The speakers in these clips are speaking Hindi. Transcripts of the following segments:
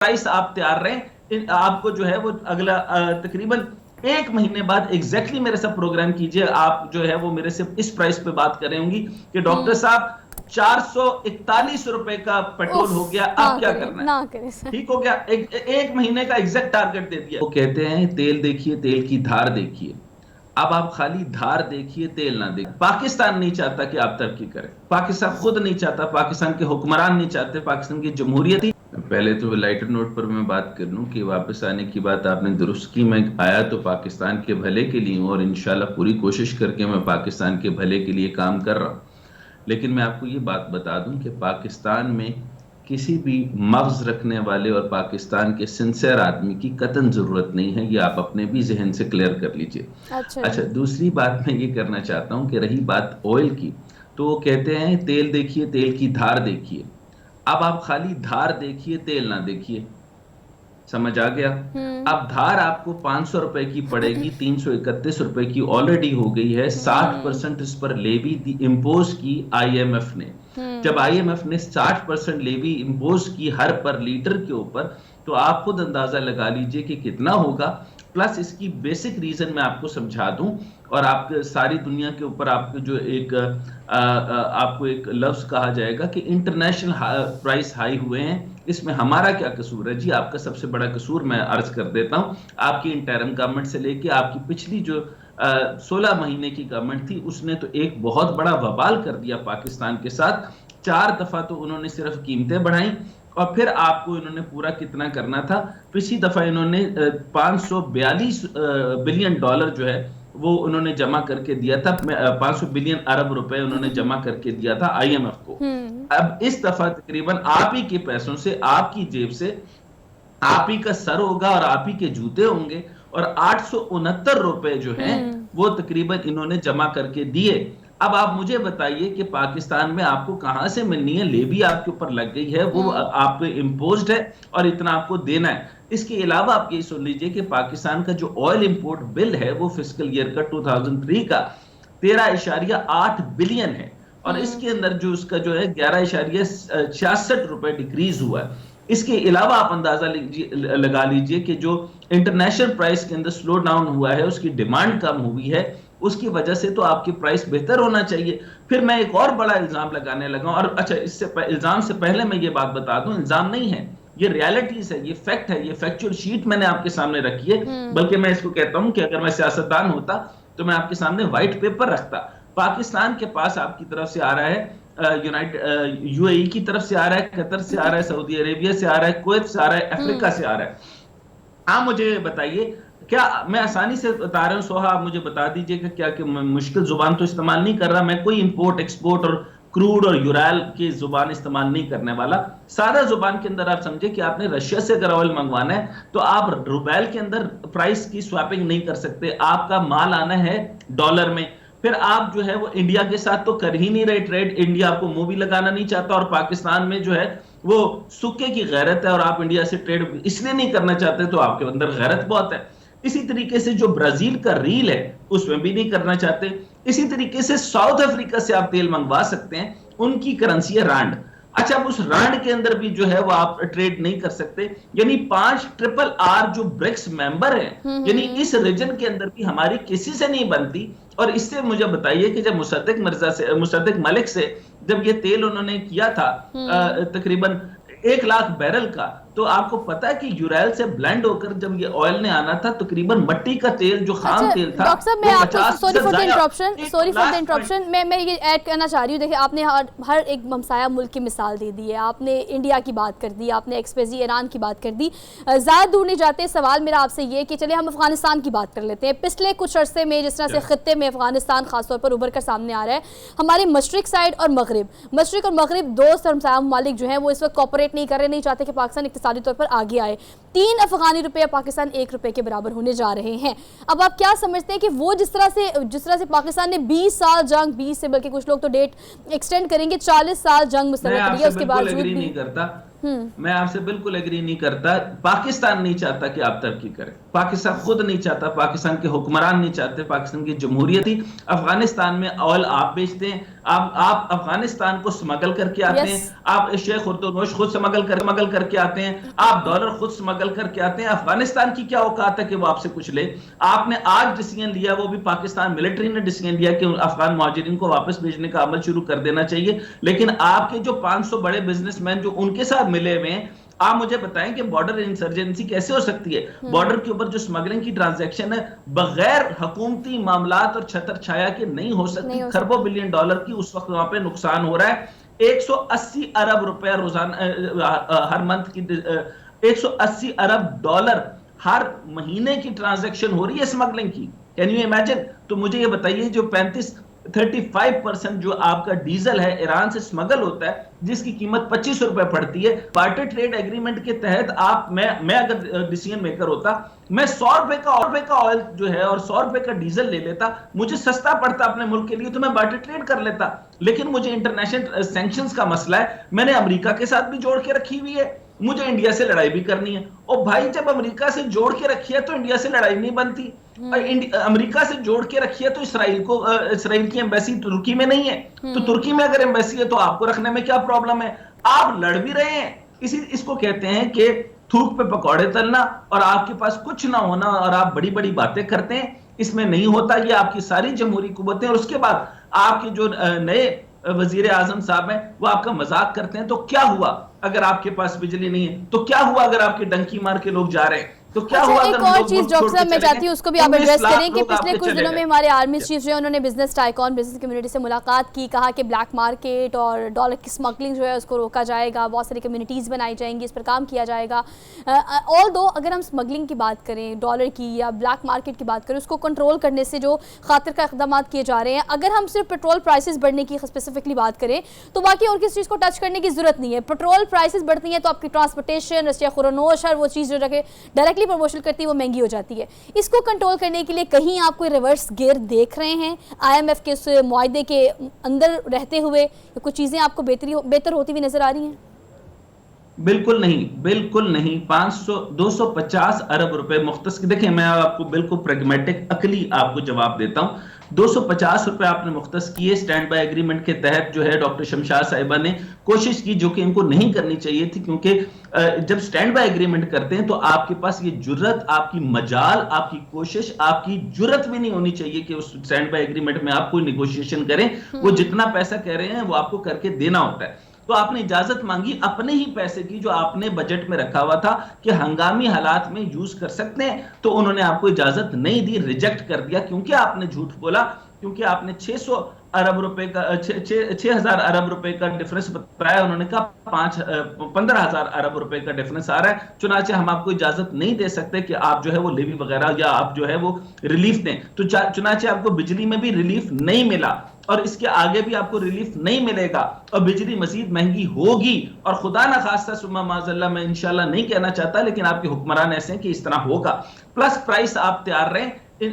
प्राइस आप तैयार रहें, आपको जो है वो अगला तकरीबन 1 महीने बाद एग्जैक्टली मेरे साथ प्रोग्राम कीजिए। आप जो है वो मेरे से इस प्राइस पे बात कर रहे होंगी कि डॉक्टर साहब 441 रुपए का पेट्रोल हो गया, आप क्या करना है? ना करे सर। ठीक हो गया, एक महीने का एग्जैक्ट टारगेट दे दिया। वो कहते हैं तेल देखिए, तेल की धार देखिए। अब आप खाली धार देखिए, तेल ना देखिए। पाकिस्तान नहीं चाहता कि आप तरक्की करें, पाकिस्तान खुद नहीं चाहता, पाकिस्तान के हुक्मरान नहीं चाहते, पाकिस्तान की जमहूरियत ही। पहले तो लाइटर नोट पर मैं बात कर लूं कि वापस आने की बात आपने दुरुस्त की। मैं आया तो पाकिस्तान के भले के लिए हूं और इंशाल्लाह पूरी कोशिश करके मैं पाकिस्तान के भले के लिए काम कर रहा हूं। लेकिन मैं आपको ये बात बता दूं कि पाकिस्तान में किसी भी मग़ज़ रखने वाले और पाकिस्तान के सिंसियर आदमी की कतई ज़रूरत नहीं है। ये आप अपने भी ज़हन से क्लियर कर लीजिए। अच्छा अच्छा, जी। दूसरी बात मैं ये करना चाहता हूं कि रही बात ऑयल की, तो वो कहते हैं तेल देखिए, तेल की धार देखिए। अब आप खाली धार देखिए, तेल ना देखिए। समझ आ गया? हम्म। अब धार आपको 500 रुपए की पड़ेगी, 331 रुपए की ऑलरेडी हो गई है। 60% इस पर लेवी इम्पोज की आईएमएफ ने। जब आईएमएफ ने 60% लेवी इम्पोज की हर पर लीटर के ऊपर, तो आप खुद अंदाजा लगा लीजिए कि कितना होगा। प्लस इसकी बेसिक रीजन मैं आपको समझा दूं, और आप सारी दुनिया के ऊपर आपको जो एक आपको एक लफ्ज कहा जाएगा कि इंटरनेशनल प्राइस हाई हुए हैं। इसमें हमारा क्या कसूर है जी? आपका सबसे बड़ा कसूर मैं अर्ज कर देता हूं। आपकी इंटरिम गवर्नमेंट से लेके आपकी पिछली जो 16 महीने की गवर्नमेंट थी, उसने तो एक बहुत बड़ा वबाल कर दिया पाकिस्तान के साथ। 4 दफा तो उन्होंने सिर्फ कीमतें बढ़ाई, और फिर आपको इन्होंने पूरा कितना करना था। पिछली दफा इन्होंने 542 बिलियन डॉलर जो है वो उन्होंने जमा करके दिया था। 500 बिलियन अरब रुपए उन्होंने जमा करके दिया था आईएमएफ को। अब इस दफा तकरीबन आप ही के पैसों से, आपकी जेब से, आप ही का सर होगा और आप ही के जूते होंगे, और 869 रुपए जो हैं वो तकरीबन इन्होंने जमा करके दिए। अब आप मुझे बताइए कि पाकिस्तान में आपको कहां से मिलनी है? लेवी आपके ऊपर लग गई है, वो आप पे इम्पोज्ड है और इतना आपको देना है। इसके अलावा आप ये सुन लीजिए कि पाकिस्तान का जो ऑयल इंपोर्ट बिल है वो फिस्कल ईयर का 2003 का 13.8 बिलियन है, और इसके अंदर जो उसका जो है 11.66 रुपए डिक्रीज हुआ है। इसके अलावा आप अंदाजा लगा लीजिए कि जो इंटरनेशनल प्राइस के अंदर स्लो डाउन हुआ है, उसकी डिमांड कम हुई है, उसकी वजह से तो आपकी प्राइस बेहतर होना चाहिए। फिर मैं एक और बड़ा इल्जाम लगाने लगा, और अच्छा, इससे इल्जाम से पहले मैं ये बात बता दूं, इल्जाम नहीं है, ये रियलिटीज है, ये फैक्ट है, ये फैक्चुअल शीट मैंने आपके सामने रखी है। बल्कि मैं इसको कहता हूं कि अगर मैं सियासतदान होता तो मैं आपके सामने व्हाइट पेपर रखता। पाकिस्तान के पास आपकी तरफ से आ रहा है, यूएई की तरफ से आ रहा है, कतर से आ रहा है, सऊदी अरेबिया से आ रहा है, कुवैत से आ रहा है, अफ्रीका से आ रहा है। आप मुझे बताइए, क्या मैं आसानी से बता रहा हूं सोहा? आप मुझे बता दीजिएगा क्या कि मैं मुश्किल जुबान तो इस्तेमाल नहीं कर रहा। मैं कोई इंपोर्ट एक्सपोर्ट और क्रूड और यूराल की जुबान इस्तेमाल नहीं करने वाला। सादा जुबान के अंदर आप समझे कि आपने रशिया से अगर ऑयल मंगवाना है तो आप रुपैल के अंदर प्राइस की स्वैपिंग नहीं कर सकते। आपका माल आना है डॉलर में। फिर आप जो है वो इंडिया के साथ तो कर ही नहीं रहे ट्रेड, इंडिया आपको मुंह भी लगाना नहीं चाहता, और पाकिस्तान में जो है वो सुक्के की गैरत है, और आप इंडिया से ट्रेड इसलिए नहीं करना चाहते तो आपके अंदर गैरत बहुत है। इसी तरीके से जो ब्राजील का रील है उसमें भी नहीं करना चाहते। इसी तरीके से साउथ अफ्रीका से आप तेल मंगवा सकते हैं, उनकी करेंसी है रांड। अच्छा, अब उस रांड के अंदर भी जो है वो आप ट्रेड नहीं कर सकते। यानी 5 RRR जो ब्रिक्स मेंबर हैं, यानी इस रीजन के अंदर भी हमारी किसी से नहीं बनती। और इससे मुझे बताइए कि जब मुसद्दिक मलिक से जब ये तेल उन्होंने किया था तकरीबन 1 लाख बैरल का, तो आपको पता है कि यूरैल से ब्लेंड होकर जब ये ऑयल ने आना था, तकरीबन मट्टी का तेल जो खाम तेल था, डॉक्टर साहब मैं आपको सॉरी फॉर द इंटरप्शन, मैं ये ऐड करना चाह रही हूँ। देखिए, आपने हर एक हमसाया मुल्क की मिसाल दे दी है, आपने इंडिया की बात कर दी, आपने एक्सपेजी ईरान की बात कर दी। ज़्यादा दूर नहीं जाते, सवाल मेरा आपसे ये कि चलिए हम अफगानिस्तान की बात कर लेते हैं। पिछले कुछ अरसे में जिस तरह से खित्ते में अफगानिस्तान खासतौर पर उभर कर सामने आ रहा है, हमारे मशरिक साइड और मगरिब दो हमसाया ममालिक जो हैं वो इस वक्त कॉपरेट नहीं कर रहे, नहीं चाहते कि पाकिस्तान इक्तिसादी तौर पर आगे आए। 3 अफगानी रुपये पाकिस्तान 1 रुपये के बराबर होने जा रहे हैं। अब आप क्या समझते हैं कि वो जिस तरह से पाकिस्तान ने 20 साल जंग, 20 से बल्कि कुछ लोग तो डेट एक्सटेंड करेंगे, 40 साल जंग मुस्तरद करी है, उसके बावजूद भी नहीं करता। मैं आपसे बिल्कुल एग्री नहीं करता। पाकिस्तान नहीं चाहता कि आप तरक्की करें, पाकिस्तान खुद नहीं चाहता, पाकिस्तान के हुक्मरान नहीं चाहते, पाकिस्तान की जमहूरियत ही अफगानिस्तान में ऑयल आप बेचते हैं, आप अफगानिस्तान को स्मगल करके आते हैं, आप शेख खुर्तुनोश खुद स्मगल करके आते हैं, आप डॉलर खुद स्मगल करके आते हैं। अफगानिस्तान की क्या औकात है कि वो आपसे कुछ ले? आपने आज डिसीजन लिया, वो भी पाकिस्तान मिलिट्री ने डिसीजन लिया कि अफगान मुहाजिरीन को वापस भेजने का अमल शुरू कर देना चाहिए, लेकिन आपके जो 500 बड़े बिजनेसमैन जो उनके साथ मिले हुए हैं, आप मुझे बताएं कि बॉर्डर इंसर्जेंसी कैसे हो सकती है? बॉर्डर के ऊपर जो स्मगलिंग की ट्रांजैक्शन है बगैर हुकूमती मामलात और छतर छाया के नहीं हो सकती। खरबों बिलियन डॉलर की उस वक्त वहां पे नुकसान हो रहा है। 180 अरब रुपया रोजाना हर मंथ की 180 अरब डॉलर हर महीने की ट्रांजैक्शन हो रही है स्मगलिंग की। Can you imagine? तो मुझे ये बताइए, जो 35% जो आपका डीजल है ईरान से स्मगल होता है, जिसकी कीमत 25 रुपए पड़ती है, बार्टर ट्रेड एग्रीमेंट के तहत मैं अगर डिसीजन मेकर होता, मैं 100 रुपए का ऑयल जो है और 100 रुपए का डीजल ले लेता, मुझे सस्ता पड़ता अपने मुल्क के लिए, तो मैं बार्टर ट्रेड कर लेता। लेकिन मुझे इंटरनेशनल सैंक्शंस का मसला है, मैंने अमेरिका के साथ भी जोड़ के रखी हुई है, मुझे इंडिया से लड़ाई भी करनी है। और भाई जब अमेरिका से जोड़ के रखी है तो इंडिया से लड़ाई नहीं बनती, अमेरिका से जोड़ के रखी है तो इसराइल की एम्बेसी तुर्की में नहीं है, तो तुर्की में अगर एम्बेसी है तो आपको रखने में क्या प्रॉब्लम है? आप लड़ भी रहे हैं। इसको कहते हैं कि थूक पे पकौड़े तलना, और आपके पास कुछ ना होना और आप बड़ी बड़ी बातें करते हैं। इसमें नहीं होता, ये आपकी सारी जमहूरी कुव्वतें। और उसके बाद आपके जो नए वजीर आजम साहब हैं वो आपका मजाक करते हैं। तो क्या हुआ अगर आपके पास बिजली नहीं है? तो क्या हुआ अगर आपके डंकी मार के लोग जा रहे हैं? तो क्या हुआ? एक और चीज डॉक्टर साहब मैं चाहती हूँ उसको भी आप एड्रेस करें कि पिछले कुछ दिनों में हमारे आर्मी चीफ जो है उन्होंने बिजनेस टाइकॉन, बिजनेस कम्युनिटी से मुलाकात की, कहा कि ब्लैक मार्केट और डॉलर की स्मगलिंग जो है उसको रोका जाएगा, बहुत सारी कम्युनिटीज़ बनाई जाएंगी, इस पर काम किया जाएगा। ऑल दो अगर हम स्मगलिंग की बात करें, डॉलर की या ब्लैक मार्केट की बात करें, उसको कंट्रोल करने से जो खातिर का इक़दाम किए जा रहे हैं, अगर हम सिर्फ पेट्रोल प्राइसेस बढ़ने की स्पेसिफिकली बात करें तो बाकी और किस चीज़ को टच करने की जरूरत नहीं है। पेट्रोल प्राइसेस बढ़ती हैं तो आपकी ट्रांसपोर्टेशन, रशिया खुरनोश और वो चीज़ जो रखे डायरेक्टली प्रमोशन करती है वो महंगी हो जाती है। इसको कंट्रोल करने के लिए कहीं आप कोई रिवर्स गियर देख रहे हैं आईएमएफ के उस मुआहदे के अंदर रहते हुए? कुछ चीज़ें आपको बेहतर होती हुई नजर आ रही हैं? बिल्कुल नहीं, बिल्कुल नहीं। 250 अरब रुपए मुख्तस, देखिए मैं आपको बिल्कुल प्रैग्मेटिक अकली आपको जवाब देता हूं। 250 रुपए आपने मुख्तस किए स्टैंड बाय एग्रीमेंट के तहत, जो है डॉक्टर शमशाद साहिबा ने कोशिश की, जो कि इनको नहीं करनी चाहिए थी, क्योंकि जब स्टैंड बाय एग्रीमेंट करते हैं तो आपके पास ये जुर्रत, आपकी मजाल, आपकी कोशिश, आपकी जुर्रत भी नहीं होनी चाहिए कि उस स्टैंड बाय एग्रीमेंट में आप कोई निगोशिएशन करें। वो जितना पैसा कह रहे हैं वो आपको करके देना होता है। तो आपने इजाजत मांगी अपने ही पैसे की, जो आपने बजट में रखा हुआ था कि हंगामी हालात में यूज कर सकते हैं, तो उन्होंने आपको इजाजत नहीं दी, रिजेक्ट कर दिया, क्योंकि आपने झूठ बोला, क्योंकि आपने 600 अरब रुपए का 6,000 अरब रुपए का डिफरेंस बताया। उन्होंने कहा 15,000 अरब रुपए का डिफरेंस आ रहा है, चुनाचे हम आपको इजाजत नहीं दे सकते कि आप जो है वो लेवी वगैरह या आप जो है वो रिलीफ दें। तो चुनाचे आपको बिजली में भी रिलीफ नहीं मिला और इसके आगे भी आपको रिलीफ नहीं मिलेगा और बिजली मजीद महंगी होगी। और खुदा ना खास्ता सुम्मा माज़ल्ला, मैं इंशाल्लाह नहीं कहना चाहता, लेकिन आपके हुक्मरान ऐसे हैं कि इस तरह होगा। प्लस प्राइस आप तैयार रहें,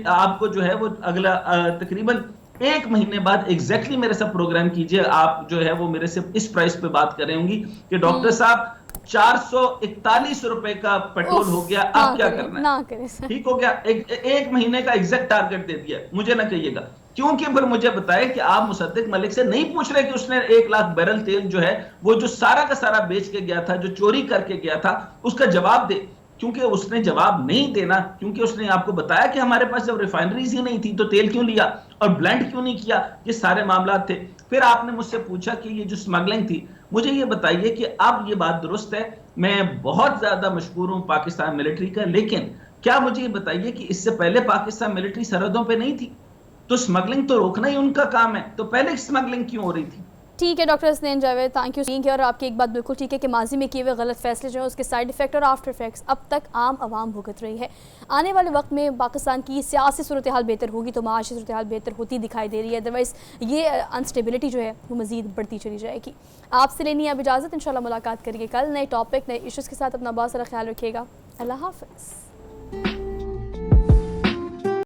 आपको जो है वो अगला तकरीबन 1 महीने बाद एग्जैक्टली मेरे साथ प्रोग्राम कीजिए। आप जो है वो मेरे से इस प्राइस पे बात कर रहे होंगी कि डॉक्टर साहब 441 रुपए का पेट्रोल हो गया, आप क्या करना है? ठीक हो गया, एक महीने का एग्जैक्ट टारगेट दे दिया, मुझे ना कहिएगा। क्योंकि फिर मुझे बताएं कि आप मुसद्दिक मलिक से नहीं पूछ रहे कि उसने 1 लाख बैरल तेल जो है वो जो सारा का सारा बेच के गया था, जो चोरी करके गया था, उसका जवाब दे। क्योंकि उसने जवाब नहीं देना, क्योंकि उसने आपको बताया कि हमारे पास जब रिफाइनरीज ही नहीं थी तो तेल क्यों लिया और ब्लेंड क्यों नहीं किया, ये सारे मामला थे। फिर आपने मुझसे पूछा कि ये जो स्मगलिंग थी, मुझे ये बताइए कि अब ये बात दुरुस्त है, मैं बहुत ज्यादा मशहूर हूं पाकिस्तान मिलिट्री का, लेकिन क्या मुझे ये बताइए कि इससे पहले पाकिस्तान मिलिट्री सरहदों पे नहीं थी? तो स्मगलिंग तो रोकना ही उनका काम है, तो पहले स्मगलिंग क्यों हो रही थी? ठीक है doctor Hasnain Javed, thank you. ठीक है, और आपकी एक बात बिल्कुल ठीक है कि माजी में किए हुए गलत फैसले जो है उसके साइड इफेक्ट और आफ्टर इफेक्ट्स अब तक आम आवाम भुगत रही है। आने वाले वक्त में पाकिस्तान की सियासी सूरत हाल बेहतर होगी तो माशी सूरत हाल बेहतर होती दिखाई दे रही है, अदरवाइज़ ये अनस्टेबिलिटी जो है वो मज़ीद बढ़ती चली जाएगी। आपसे लेनी है अब इजाज़त, इंशाल्लाह मुलाकात करिए कल नए टॉपिक नए इश्यूज़ के साथ। अपना बहुत सारा ख्याल रखिएगा। अल्लाह हाफ़िज़।